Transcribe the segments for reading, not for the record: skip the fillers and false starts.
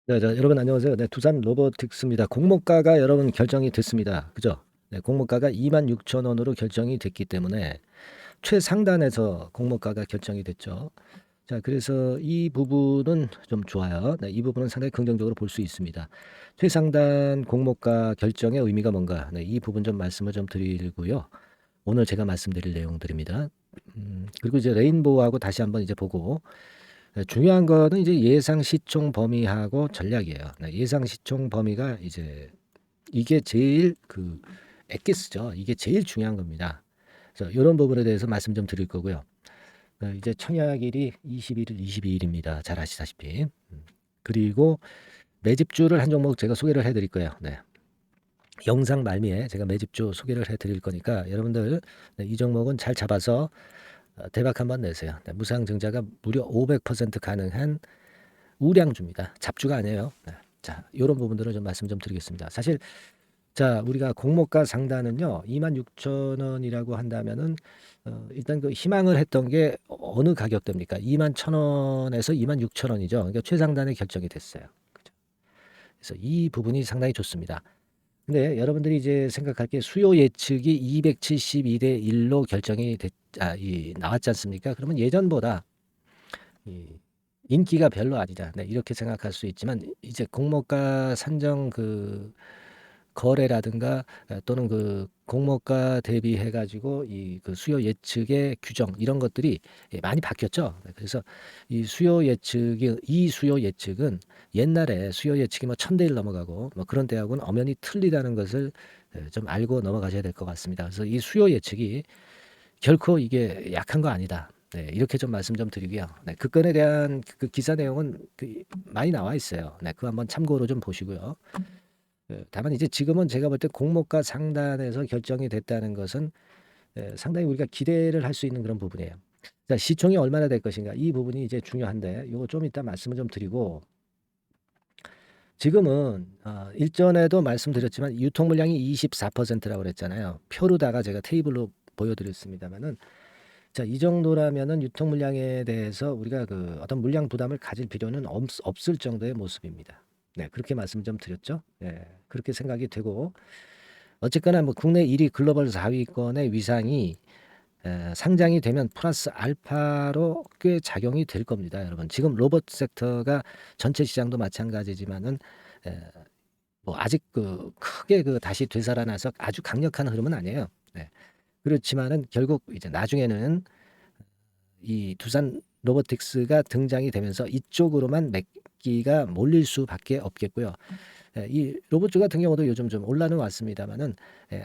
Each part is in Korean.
네, 여러분 안녕하세요. 네, 두산 로보틱스입니다. 공모가가 여러분 결정이 됐습니다. 그죠? 네, 공모가가 26,000원으로 결정이 됐기 때문에 최상단에서 공모가가 결정이 됐죠. 자, 그래서 이 부분은 좀 좋아요. 네, 이 부분은 상당히 긍정적으로 볼 수 있습니다. 최상단 공모가 결정의 의미가 뭔가? 네, 이 부분 좀 말씀을 좀 드리고요. 오늘 제가 말씀드릴 내용들입니다. 그리고 이제 레인보우하고 다시 한번 이제 보고 중요한 거는 이제 예상 시총 범위하고 전략이에요. 네, 예상 시총 범위가 이제 이게 제일 그 엑기스죠. 이게 제일 중요한 겁니다. 그래서 이런 부분에 대해서 말씀 좀 드릴 거고요. 이제 청약일이 21일, 22일입니다. 잘 아시다시피. 그리고 매집주를 한 종목 제가 소개를 해드릴 거예요. 네. 영상 말미에 제가 매집주 소개를 해드릴 거니까 여러분들 네, 이 종목은 잘 잡아서 대박 한번 내세요. 네, 무상증자가 무려 500% 가능한 우량주입니다. 잡주가 아니에요. 네. 자, 요런 부분들을 좀 말씀 좀 드리겠습니다. 사실 자, 우리가 공모가 상단은요. 26,000원이라고 한다면은 일단 그 희망을 했던 게 어느 가격대입니까? 21,000원에서 26,000원이죠. 그러니까 최상단에 결정이 됐어요. 그죠? 그래서 이 부분이 상당히 좋습니다. 근데 여러분들이 이제 생각할 게 수요 예측이 272대 1로 결정이 나왔지 않습니까? 그러면 예전보다 이 인기가 별로 아니다. 네, 이렇게 생각할 수 있지만 이제 공모가 산정 그 거래라든가 또는 그 공모가 대비해 가지고 이 그 수요 예측의 규정 이런 것들이 많이 바뀌었죠. 네, 그래서 이 수요 예측은 옛날에 수요 예측이 뭐 1000대 1 넘어가고 뭐 그런 때하고는 엄연히 틀리다는 것을 좀 알고 넘어가셔야 될 것 같습니다. 그래서 이 수요 예측이 결코 이게 약한 거 아니다. 네, 이렇게 좀 말씀 좀 드리고요. 네, 그 건에 대한 그 기사 내용은 많이 나와 있어요. 네, 그거 한번 참고로 좀 보시고요. 다만 이제 지금은 제가 볼 때 공모가 상단에서 결정이 됐다는 것은 상당히 우리가 기대를 할 수 있는 그런 부분이에요. 자, 시총이 얼마나 될 것인가 이 부분이 이제 중요한데 요거 좀 이따 말씀을 좀 드리고 지금은 일전에도 말씀드렸지만 유통 물량이 24%라고 그랬잖아요. 표로다가 제가 테이블로 보여드렸습니다만은 자, 이 정도라면은 유통 물량에 대해서 우리가 그 어떤 물량 부담을 가질 필요는 없을 정도의 모습입니다. 네, 그렇게 말씀 좀 드렸죠. 네, 그렇게 생각이 되고 어쨌거나 뭐 국내 1위 글로벌 4위권의 위상이 상장이 되면 플러스 알파로 꽤 작용이 될 겁니다, 여러분. 지금 로봇 섹터가 전체 시장도 마찬가지지만은 에, 뭐 아직 그 크게 그 다시 되살아나서 아주 강력한 흐름은 아니에요. 네. 그렇지만은 결국 이제 나중에는 이 두산 로보틱스가 등장이 되면서 이쪽으로만 맥기가 몰릴 수밖에 없겠고요. 이 로봇주 같은 경우도 요즘 좀 올라는 왔습니다만은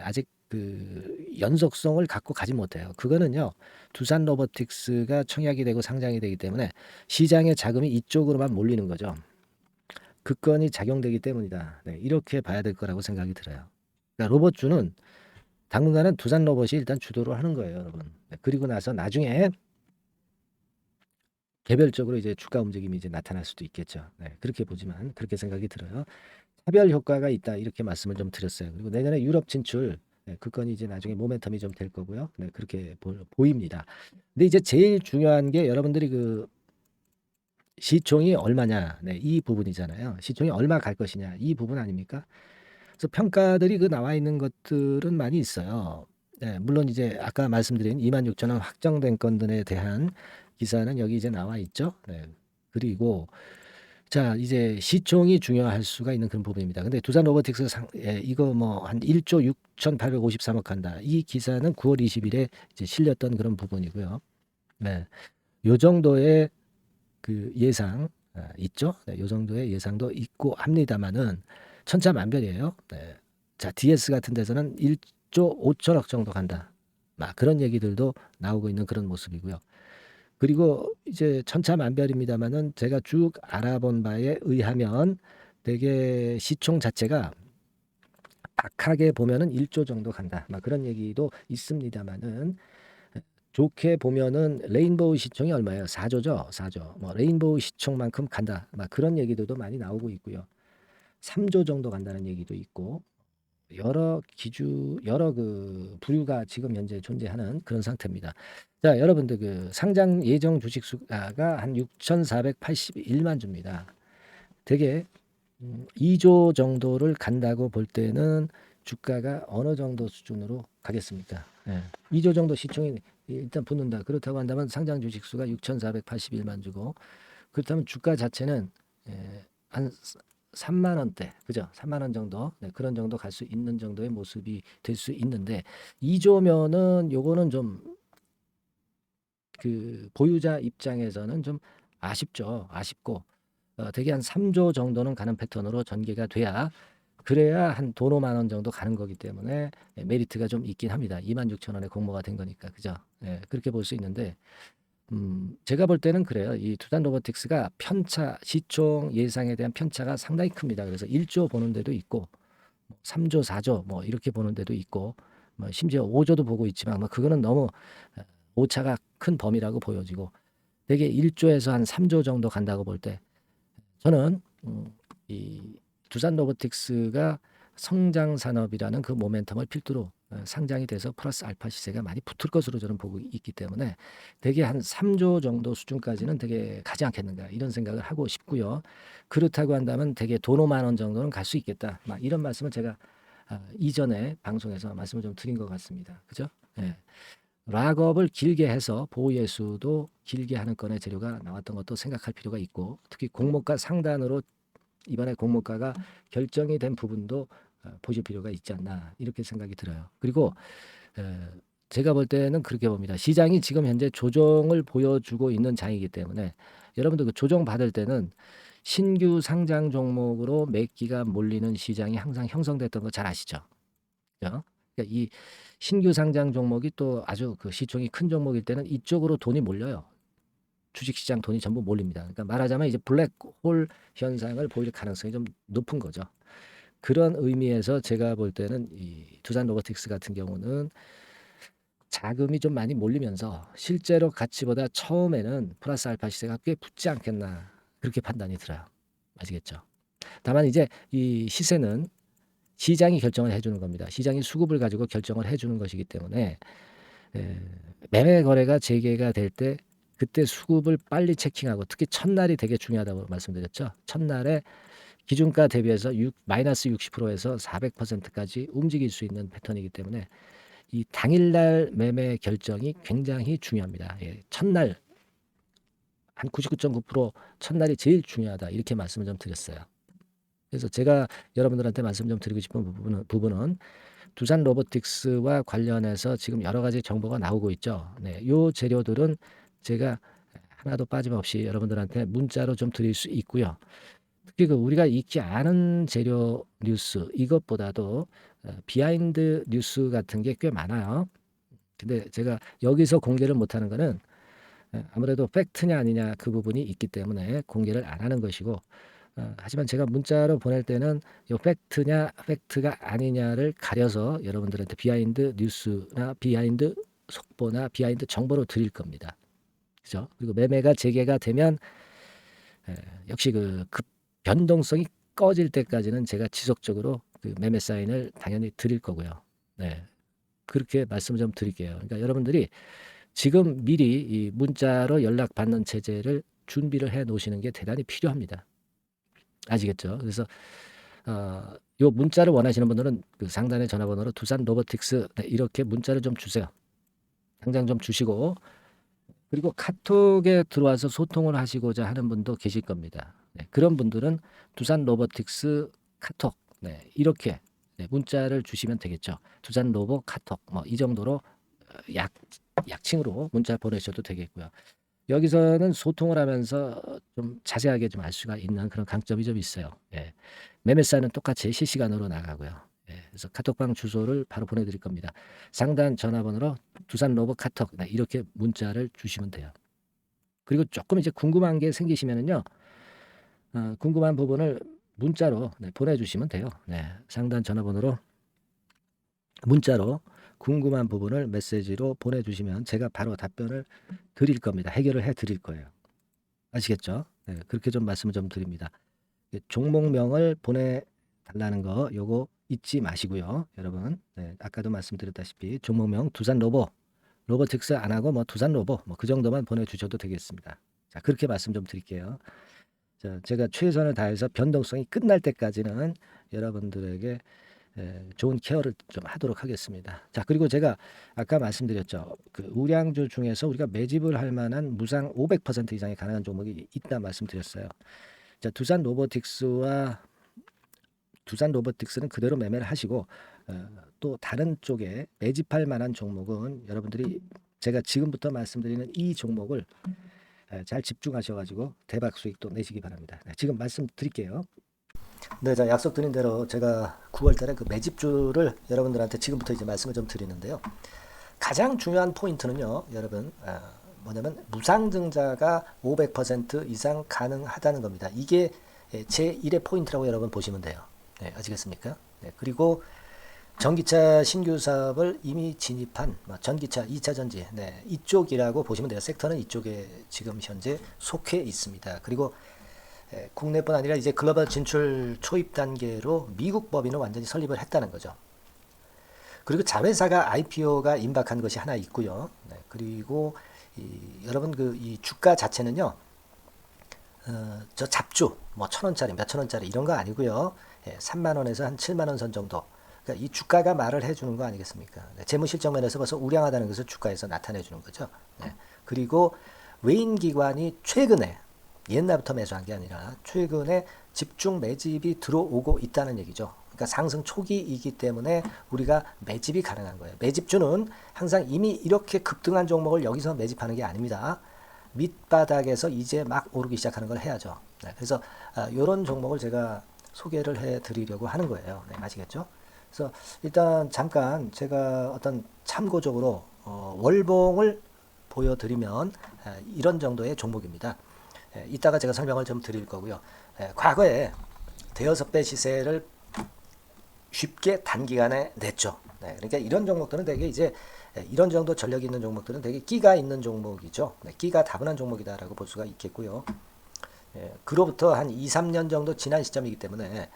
아직 그 연속성을 갖고 가지 못해요. 그거는요. 두산 로보틱스가 청약이 되고 상장이 되기 때문에 시장의 자금이 이쪽으로만 몰리는 거죠. 그 건이 작용되기 때문이다. 네, 이렇게 봐야 될 거라고 생각이 들어요. 그러니까 로봇주는 당분간은 두산 로봇이 일단 주도를 하는 거예요, 여러분. 네, 그리고 나서 나중에 개별적으로 이제 주가 움직임이 이제 나타날 수도 있겠죠. 네, 그렇게 보지만 그렇게 생각이 들어요. 차별 효과가 있다 이렇게 말씀을 좀 드렸어요. 그리고 내년에 유럽 진출 그 건이 이제 나중에 모멘텀이 좀 될 거고요. 네, 그렇게 보입니다. 근데 이제 제일 중요한 게 여러분들이 그 시총이 얼마냐, 네, 이 부분이잖아요. 시총이 얼마 갈 것이냐 이 부분 아닙니까? 그래서 평가들이 그 나와 있는 것들은 많이 있어요. 네, 물론 이제 아까 말씀드린 26,000원 확정된 건들에 대한 기사는 여기 이제 나와 있죠. 네. 그리고 자, 이제 시총이 중요할 수가 있는 그런 부분입니다. 근데 두산 로보틱스 이거 뭐 한 1조 6,853억 한다. 이 기사는 9월 20일에 이제 실렸던 그런 부분이고요. 네. 요 정도의 그 예상 있죠. 네, 요 정도의 예상도 있고 합니다만은 천차만별이에요. 네. 자, DS 같은 데서는 1조 5천억 정도 간다. 막 그런 얘기들도 나오고 있는 그런 모습이고요. 그리고 이제 천차만별입니다만은 제가 쭉 알아본 바에 의하면 대개 시총 자체가 박하게 보면은 1조 정도 간다. 막 그런 얘기도 있습니다만은 좋게 보면은 레인보우 시총이 얼마예요? 4조죠. 4조. 뭐 레인보우 시총만큼 간다. 막 그런 얘기들도 많이 나오고 있고요. 3조 정도 간다는 얘기도 있고 여러 그 부류가 지금 현재 존재하는 그런 상태입니다. 자, 여러분들 그 상장 예정 주식 수가 한 6,481만 주입니다. 되게 2조 정도를 간다고 볼 때는 주가가 어느 정도 수준으로 가겠습니까? 예. 2조 정도 시총이 일단 붙는다. 그렇다고 한다면 상장 주식 수가 6,481만 주고, 그렇다면 주가 자체는 한 3만 원대, 그죠? 3만 원 정도, 네, 그런 정도 갈 수 있는 정도의 모습이 될 수 있는데, 2조면은 요거는 좀 그 보유자 입장에서는 좀 아쉽죠. 아쉽고, 대개 한 3조 정도는 가는 패턴으로 전개가 돼야, 그래야 한 돈 5만 원 정도 가는 거기 때문에 메리트가 좀 있긴 합니다. 26,000원에 공모가 된 거니까, 그죠? 예, 그렇게 볼 수 있는데, 제가 볼 때는 그래요. 이 두산 로보틱스가 편차, 시총 예상에 대한 편차가 상당히 큽니다. 그래서 1조 보는 데도 있고, 3조, 4조 뭐 이렇게 보는 데도 있고, 뭐 심지어 5조도 보고 있지만, 뭐 그거는 너무 오차가 큰 범위라고 보여지고, 대개 1조에서 한 3조 정도 간다고 볼 때, 저는 이 두산 로보틱스가 성장 산업이라는 그 모멘텀을 필두로 상장이 돼서 플러스 알파 시세가 많이 붙을 것으로 저는 보고 있기 때문에, 대개 한 3조 정도 수준까지는 되게 가지 않겠는가 이런 생각을 하고 싶고요. 그렇다고 한다면 대개 돈 5만 원 정도는 갈 수 있겠다. 막 이런 말씀을 제가 이전에 방송에서 말씀을 좀 드린 것 같습니다. 그죠? 예. 락업을 길게 해서 보호예수도 길게 하는 건의 재료가 나왔던 것도 생각할 필요가 있고, 특히 공모가 상단으로 이번에 공모가가 결정이 된 부분도 보실 필요가 있지 않나 이렇게 생각이 들어요. 그리고 에, 제가 볼 때는 그렇게 봅니다. 시장이 지금 현재 조정을 보여주고 있는 장이기 때문에, 여러분들 그 조정 받을 때는 신규 상장 종목으로 매기가 몰리는 시장이 항상 형성됐던 거 잘 아시죠? 그죠? 그러니까 이 신규 상장 종목이 또 아주 그 시총이 큰 종목일 때는 이쪽으로 돈이 몰려요. 주식시장 돈이 전부 몰립니다. 그러니까 말하자면 이제 블랙홀 현상을 보일 가능성이 좀 높은 거죠. 그런 의미에서 제가 볼 때는 이 두산 로보틱스 같은 경우는 자금이 좀 많이 몰리면서 실제로 가치보다 처음에는 플러스 알파 시세가 꽤 붙지 않겠나 그렇게 판단이 들어요. 아시겠죠? 다만 이제 이 시세는 시장이 결정을 해주는 겁니다. 시장이 수급을 가지고 결정을 해주는 것이기 때문에 에, 매매 거래가 재개가 될 때 그때 수급을 빨리 체킹하고, 특히 첫날이 되게 중요하다고 말씀드렸죠. 첫날에 기준가 대비해서 마이너스 60%에서 400%까지 움직일 수 있는 패턴이기 때문에 이 당일날 매매 결정이 굉장히 중요합니다. 예, 첫날 한 99.9% 첫날이 제일 중요하다 이렇게 말씀을 좀 드렸어요. 그래서 제가 여러분들한테 말씀 좀 드리고 싶은 부분은 두산 로보틱스와 관련해서 지금 여러 가지 정보가 나오고 있죠. 네, 요 재료들은 제가 하나도 빠짐없이 여러분들한테 문자로 좀 드릴 수 있고요. 특히 그 우리가 익히 아는 재료 뉴스 이것보다도 비하인드 뉴스 같은 게 꽤 많아요. 근데 제가 여기서 공개를 못하는 거는 아무래도 팩트냐 아니냐 그 부분이 있기 때문에 공개를 안 하는 것이고, 하지만 제가 문자로 보낼 때는 요 팩트냐 팩트가 아니냐를 가려서 여러분들한테 비하인드 뉴스나 비하인드 속보나 비하인드 정보로 드릴 겁니다. 그죠? 그리고 매매가 재개가 되면 역시 그 급 변동성이 꺼질 때까지는 제가 지속적으로 그 매매 사인을 당연히 드릴 거고요. 네. 그렇게 말씀 좀 드릴게요. 그러니까 여러분들이 지금 미리 이 문자로 연락받는 체제를 준비를 해 놓으시는 게 대단히 필요합니다. 아시겠죠? 그래서 요 문자를 원하시는 분들은 그 상단의 전화번호로 두산 로보틱스 네, 이렇게 문자를 좀 주세요. 당장 좀 주시고, 그리고 카톡에 들어와서 소통을 하시고자 하는 분도 계실 겁니다. 네, 그런 분들은 두산 로보틱스 카톡 네, 이렇게 네, 문자를 주시면 되겠죠. 두산 로보 카톡 뭐 이 정도로 약 약칭으로 문자 보내셔도 되겠고요. 여기서는 소통을 하면서 좀 자세하게 좀 알 수가 있는 그런 강점이 좀 있어요. 예. 매매사는 똑같이 실시간으로 나가고요. 예. 그래서 카톡방 주소를 바로 보내드릴 겁니다. 상단 전화번호로 두산 로봇 카톡 네, 이렇게 문자를 주시면 돼요. 그리고 조금 이제 궁금한 게 생기시면은요, 궁금한 부분을 문자로 네, 보내주시면 돼요. 네. 상단 전화번호로 문자로 궁금한 부분을 메시지로 보내주시면 제가 바로 답변을 드릴 겁니다. 해결을 해 드릴 거예요. 아시겠죠? 네, 그렇게 좀 말씀을 좀 드립니다. 종목명을 보내달라는 거 요거 잊지 마시고요, 여러분. 네, 아까도 말씀드렸다시피 종목명 두산 로보틱스 안 하고 뭐 두산 로보 뭐 그 정도만 보내주셔도 되겠습니다. 자, 그렇게 말씀 좀 드릴게요. 자, 제가 최선을 다해서 변동성이 끝날 때까지는 여러분들에게 좋은 케어를 좀 하도록 하겠습니다. 자, 그리고 제가 아까 말씀드렸죠. 그 우량주 중에서 우리가 매집을 할 만한 무상 500% 이상이 가능한 종목이 있다 말씀드렸어요. 자, 두산 로보틱스는 그대로 매매를 하시고 또 다른 쪽에 매집할 만한 종목은 여러분들이 제가 지금부터 말씀드리는 이 종목을 잘 집중하셔가지고 대박 수익도 내시기 바랍니다. 네, 지금 말씀드릴게요. 네, 자, 약속드린 대로 제가 9월달에 그 매집주를 여러분들한테 지금부터 이제 말씀을 좀 드리는데요. 가장 중요한 포인트는요, 여러분, 뭐냐면 무상증자가 500% 이상 가능하다는 겁니다. 이게 제 1의 포인트라고 여러분 보시면 돼요. 네, 아시겠습니까? 네, 그리고 전기차 신규 사업을 이미 진입한 전기차 2차 전지, 네, 이쪽이라고 보시면 돼요. 섹터는 이쪽에 지금 현재 속해 있습니다. 그리고 국내뿐 아니라 이제 글로벌 진출 초입 단계로 미국 법인을 완전히 설립을 했다는 거죠. 그리고 자회사가 IPO가 임박한 것이 하나 있고요. 네, 그리고 여러분 그 이 주가 자체는요. 저 잡주 뭐 1,000원짜리 몇천 원짜리 이런 거 아니고요. 3만 원에서 한 7만 원 선 정도. 그러니까 이 주가가 말을 해주는 거 아니겠습니까? 네, 재무실적 면에서 벌써 우량하다는 것을 주가에서 나타내 주는 거죠. 네, 그리고 외인 기관이 최근에 옛날부터 매수한 게 아니라 최근에 집중 매집이 들어오고 있다는 얘기죠. 그러니까 상승 초기이기 때문에 우리가 매집이 가능한 거예요. 매집주는 항상 이미 이렇게 급등한 종목을 여기서 매집하는 게 아닙니다. 밑바닥에서 이제 막 오르기 시작하는 걸 해야죠. 네, 그래서 이런 종목을 제가 소개를 해드리려고 하는 거예요. 네, 아시겠죠? 그래서 일단 잠깐 제가 어떤 참고적으로 월봉을 보여드리면 이런 정도의 종목입니다. 이따가 제가 설명을 좀 드릴 거고요. 과거에 대여섯 배 시세를 쉽게 단기간에 냈죠. 네, 그러니까 이런 종목들은 되게 이제 이런 정도 전력이 있는 종목들은 되게 끼가 있는 종목이죠. 네, 끼가 다분한 종목이다라고 볼 수가 있겠고요. 그로부터 한 2, 3년 정도 지난 시점이기 때문에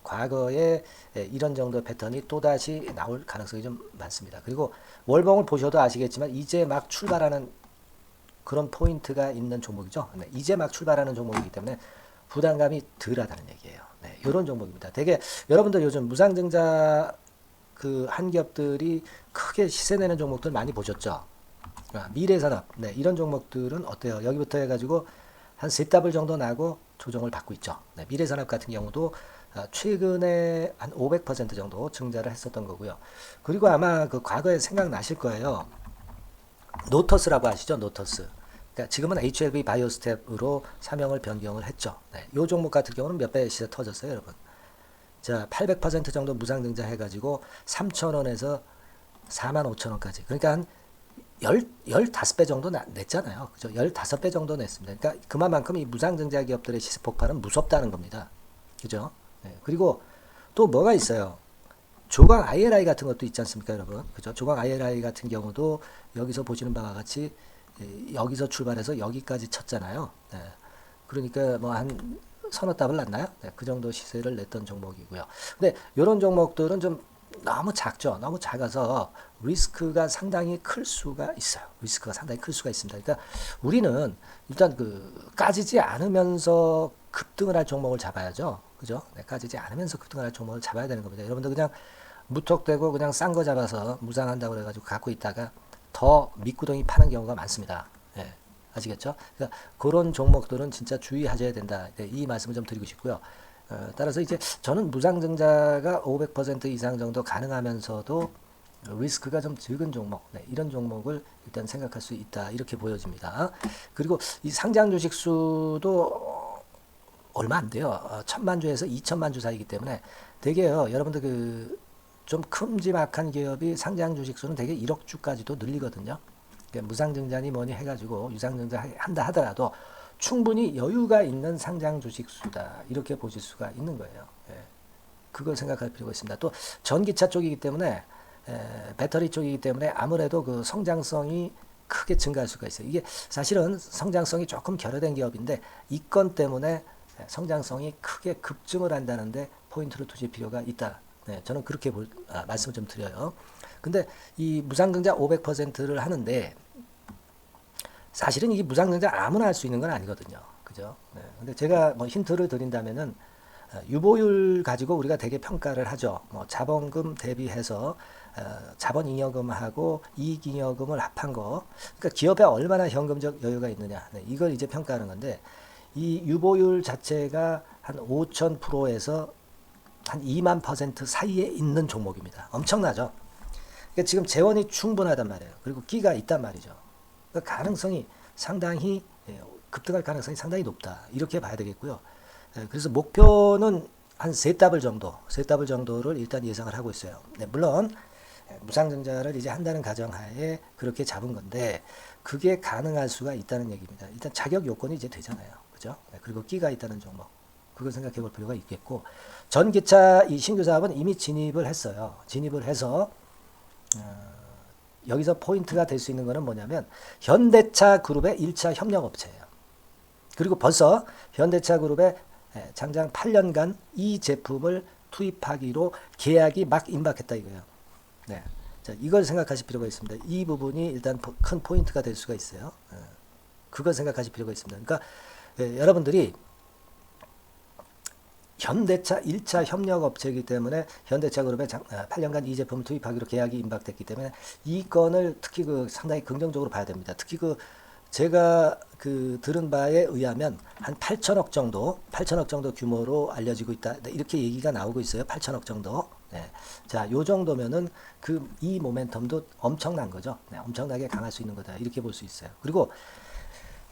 과거에 이런 정도 패턴이 또다시 나올 가능성이 좀 많습니다. 그리고 월봉을 보셔도 아시겠지만 이제 막 출발하는 그런 포인트가 있는 종목이죠. 네, 이제 막 출발하는 종목이기 때문에 부담감이 덜하다는 얘기예요. 네, 이런 종목입니다. 되게 여러분들 요즘 무상증자 그 한 기업들이 크게 시세 내는 종목들 많이 보셨죠? 미래산업, 네, 이런 종목들은 어때요? 여기부터 해가지고 한 세 더블 정도 나고 조정을 받고 있죠. 네, 미래산업 같은 경우도 최근에 한 500% 정도 증자를 했었던 거고요. 그리고 아마 그 과거에 생각나실 거예요. 노터스라고 아시죠? 노터스. 그러니까 지금은 HLB 바이오스텝으로 사명을 변경을 했죠. 네, 이 종목 같은 경우는 몇 배 시세 터졌어요, 여러분. 자, 800% 정도 무상증자 해가지고 3,000원에서 45,000원까지. 그러니까 한 15배 정도 냈잖아요. 그죠? 15배 정도 냈습니다. 그러니까 그만큼 이 무상증자 기업들의 시세 폭발은 무섭다는 겁니다. 그죠? 네, 그리고 또 뭐가 있어요? 조광 ILI 같은 것도 있지 않습니까, 여러분? 그죠? 조광 ILI 같은 경우도 여기서 보시는 바와 같이 여기서 출발해서 여기까지 쳤잖아요. 네. 그러니까 뭐 한 서너 답을 났나요? 네, 그 정도 시세를 냈던 종목이고요. 근데 이런 종목들은 좀 너무 작죠. 너무 작아서 리스크가 상당히 클 수가 있어요. 리스크가 상당히 클 수가 있습니다. 그러니까 우리는 일단 그 까지지 않으면서 급등을 할 종목을 잡아야죠. 그죠? 네, 까지지 않으면서 급등을 할 종목을 잡아야 되는 겁니다. 여러분들 그냥 무턱대고 그냥 싼 거 잡아서 무상한다고 그래가지고 갖고 있다가 더 밑구덩이 파는 경우가 많습니다. 예, 아시겠죠? 그러니까 그런 종목들은 진짜 주의하셔야 된다. 네, 이 말씀을 좀 드리고 싶고요. 따라서 이제 저는 무상증자가 500% 이상 정도 가능하면서도 리스크가 좀 적은 종목, 네, 이런 종목을 일단 생각할 수 있다. 이렇게 보여집니다. 그리고 이 상장 주식 수도 얼마 안 돼요. 1,000만 주에서 2천만 주 사이기 때문에 되게요. 여러분들 그 좀 큼지막한 기업이 상장 주식 수는 되게 1억 주까지도 늘리거든요. 그러니까 무상증자니 뭐니 해가지고 유상증자 한다 하더라도 충분히 여유가 있는 상장 주식 수다. 이렇게 보실 수가 있는 거예요. 예. 그걸 생각할 필요가 있습니다. 또 전기차 쪽이기 때문에 배터리 쪽이기 때문에 아무래도 그 성장성이 크게 증가할 수가 있어요. 이게 사실은 성장성이 조금 결여된 기업인데 이 건 때문에 성장성이 크게 급증을 한다는데 포인트를 두실 필요가 있다. 네, 저는 그렇게 말씀을 좀 드려요. 근데 이 무상증자 500%를 하는데 사실은 이게 무상증자 아무나 할 수 있는 건 아니거든요. 그죠? 네. 근데 제가 뭐 힌트를 드린다면은 유보율 가지고 우리가 되게 평가를 하죠. 뭐 자본금 대비해서 자본잉여금하고 이익잉여금을 합한 거. 그러니까 기업에 얼마나 현금적 여유가 있느냐. 네, 이걸 이제 평가하는 건데 이 유보율 자체가 한 5,000%에서 한 2만% 사이에 있는 종목입니다. 엄청나죠? 그러니까 지금 재원이 충분하단 말이에요. 그리고 끼가 있단 말이죠. 그러니까 가능성이 상당히 급등할 가능성이 상당히 높다. 이렇게 봐야 되겠고요. 그래서 목표는 한 세 더블 정도, 세 더블 정도를 일단 예상을 하고 있어요. 네, 물론 무상증자를 이제 한다는 가정하에 그렇게 잡은 건데 그게 가능할 수가 있다는 얘기입니다. 일단 자격 요건이 이제 되잖아요. 그죠? 네, 그리고 끼가 있다는 종목. 그걸 생각해 볼 필요가 있겠고 전기차 이 신규 사업은 이미 진입을 했어요. 진입을 해서 여기서 포인트가 될 수 있는 거는 뭐냐면 현대차 그룹의 1차 협력업체예요. 그리고 벌써 현대차 그룹의 장장 8년간 이 제품을 투입하기로 계약이 막 임박했다 이거예요. 네. 자, 이걸 생각하실 필요가 있습니다. 이 부분이 일단 큰 포인트가 될 수가 있어요. 그걸 생각하실 필요가 있습니다. 그러니까 여러분들이 현대차 1차 협력업체이기 때문에 현대차 그룹에 8년간 이 제품을 투입하기로 계약이 임박됐기 때문에 이 건을 특히 상당히 긍정적으로 봐야 됩니다. 특히 제가 들은 바에 의하면 한 8천억 정도 규모로 알려지고 있다. 이렇게 얘기가 나오고 있어요. 8천억 정도. 네. 자, 요 정도면은 이 모멘텀도 엄청난 거죠. 네, 엄청나게 강할 수 있는 거다. 이렇게 볼 수 있어요. 그리고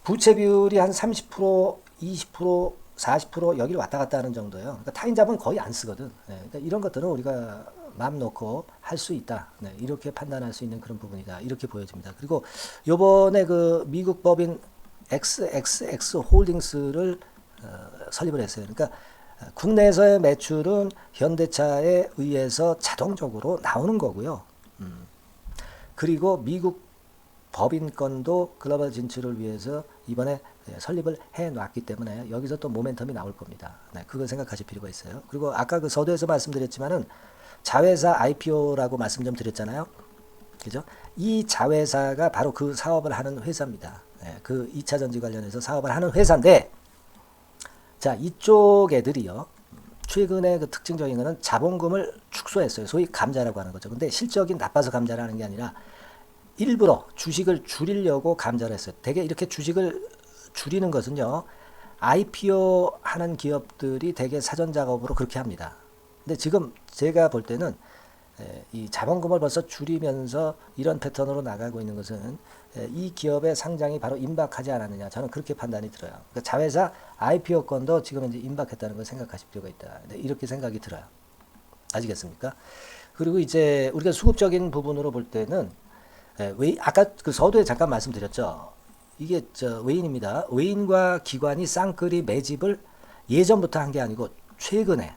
부채 비율이 한 30%, 20%, 40% 여기를 왔다 갔다 하는 정도예요. 그러니까 타인자본 거의 안 쓰거든. 네, 그러니까 이런 것들은 우리가 마음 놓고 할 수 있다. 네, 이렇게 판단할 수 있는 그런 부분이다. 이렇게 보여집니다. 그리고 요번에 미국 법인 XXX 홀딩스를 설립을 했어요. 그러니까 국내에서의 매출은 현대차에 의해서 자동적으로 나오는 거고요. 그리고 미국 법인권도 글로벌 진출을 위해서 이번에 설립을 해놨기 때문에 여기서 또 모멘텀이 나올 겁니다. 네, 그걸 생각하실 필요가 있어요. 그리고 아까 서두에서 말씀드렸지만은 자회사 IPO라고 말씀 좀 드렸잖아요. 그죠? 이 자회사가 바로 그 사업을 하는 회사입니다. 네, 그 2차 전지 관련해서 사업을 하는 회사인데, 자, 이쪽 애들이요. 최근에 특징적인 거는 자본금을 축소했어요. 소위 감자라고 하는 거죠. 근데 실적이 나빠서 감자를 하는 게 아니라 일부러 주식을 줄이려고 감자를 했어요. 되게 이렇게 주식을 줄이는 것은요. IPO 하는 기업들이 되게 사전 작업으로 그렇게 합니다. 근데 지금 제가 볼 때는 이 자본금을 벌써 줄이면서 이런 패턴으로 나가고 있는 것은 이 기업의 상장이 바로 임박하지 않았느냐. 저는 그렇게 판단이 들어요. 그러니까 자회사 IPO권도 지금 이제 임박했다는 걸 생각하실 필요가 있다. 이렇게 생각이 들어요. 아시겠습니까? 그리고 이제 우리가 수급적인 부분으로 볼 때는 아까 서두에 잠깐 말씀드렸죠. 이게 외인입니다. 외인과 기관이 쌍끌이 매집을 예전부터 한 게 아니고 최근에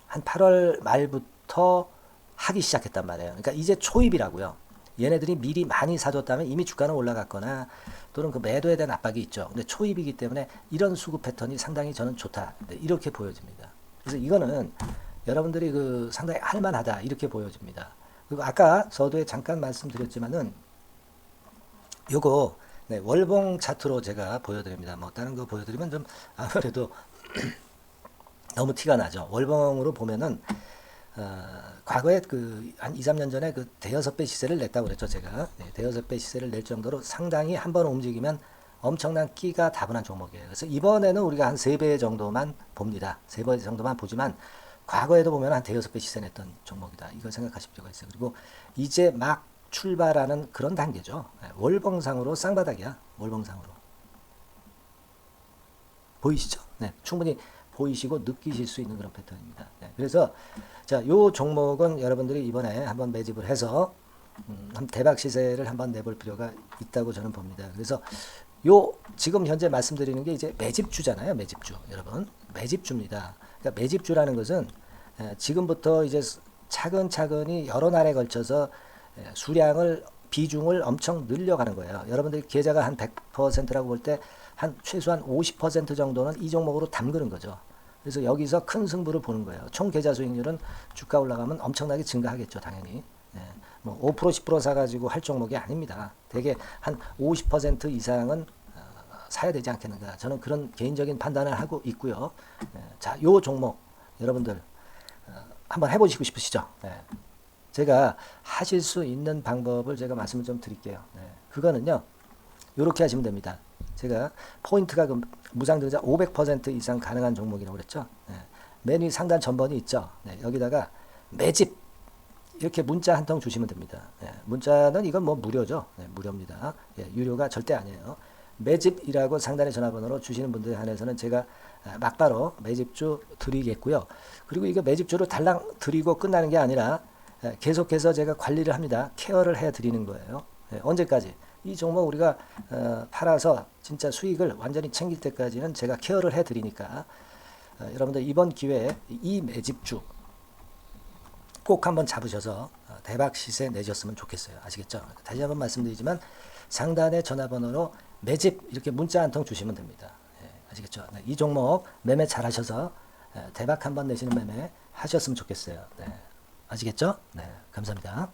한 8월 말부터 하기 시작했단 말이에요. 그러니까 이제 초입이라고요. 얘네들이 미리 많이 사줬다면 이미 주가는 올라갔거나 또는 매도에 대한 압박이 있죠. 근데 초입이기 때문에 이런 수급 패턴이 상당히 저는 좋다. 이렇게 보여집니다. 그래서 이거는 여러분들이 상당히 할만하다. 이렇게 보여집니다. 그리고 아까 서두에 잠깐 말씀드렸지만은 요거 월봉 차트로 제가 보여드립니다. 뭐 다른 거 보여드리면 좀 아무래도 너무 티가 나죠. 월봉으로 보면은 과거에 한 2, 3년 전에 대여섯 배 시세를 냈다고 그랬죠. 제가 대여섯 배 시세를 낼 정도로 상당히 한번 움직이면 엄청난 끼가 다분한 종목이에요. 그래서 이번에는 우리가 한 3배 정도만 봅니다. 3배 정도만 보지만 과거에도 보면 한 대여섯 배 시세 냈던 종목이다. 이걸 생각하실 필요가 있어요. 그리고 이제 막 출발하는 그런 단계죠. 월봉상으로 쌍바닥이야. 월봉상으로. 보이시죠? 네, 충분히 보이시고 느끼실 수 있는 그런 패턴입니다. 네, 그래서 자, 요 종목은 여러분들이 이번에 한번 매집을 해서 대박 시세를 한번 내볼 필요가 있다고 저는 봅니다. 그래서 지금 현재 말씀드리는 게 이제 매집주잖아요. 매집주. 여러분. 매집주입니다. 그러니까 매집주라는 것은 지금부터 이제 차근차근히 여러 날에 걸쳐서 수량을 비중을 엄청 늘려가는 거예요. 여러분들이 계좌가 한 100%라고 볼 때 한 최소한 50% 정도는 이 종목으로 담그는 거죠. 그래서 여기서 큰 승부를 보는 거예요. 총 계좌 수익률은 주가 올라가면 엄청나게 증가하겠죠, 당연히. 뭐 5% 10% 사가지고 할 종목이 아닙니다. 되게 한 50% 이상은 사야 되지 않겠는가. 저는 그런 개인적인 판단을 하고 있고요. 자, 요 종목 여러분들 한번 해보시고 싶으시죠? 제가 하실 수 있는 방법을 제가 말씀을 좀 드릴게요. 그거는요. 이렇게 하시면 됩니다. 제가 포인트가 그 무상증자 500% 이상 가능한 종목이라고 그랬죠. 맨 위 상단 전번이 있죠. 여기다가 매집 이렇게 문자 한 통 주시면 됩니다. 문자는 이건 뭐 무료죠. 무료입니다. 유료가 절대 아니에요. 매집이라고 상단의 전화번호로 주시는 분들에 한해서는 제가 막바로 매집주 드리겠고요. 그리고 이거 매집주를 달랑 드리고 끝나는 게 아니라 계속해서 제가 관리를 합니다. 케어를 해 드리는 거예요. 언제까지? 이 종목 우리가 팔아서 진짜 수익을 완전히 챙길 때까지는 제가 케어를 해 드리니까 여러분들 이번 기회에 이 매집주 꼭 한번 잡으셔서 대박 시세 내셨으면 좋겠어요. 아시겠죠? 다시 한번 말씀드리지만 상단의 전화번호로 매집 이렇게 문자 한 통 주시면 됩니다. 아시겠죠? 이 종목 매매 잘 하셔서 대박 한번 내시는 매매 하셨으면 좋겠어요. 아시겠죠? 감사합니다.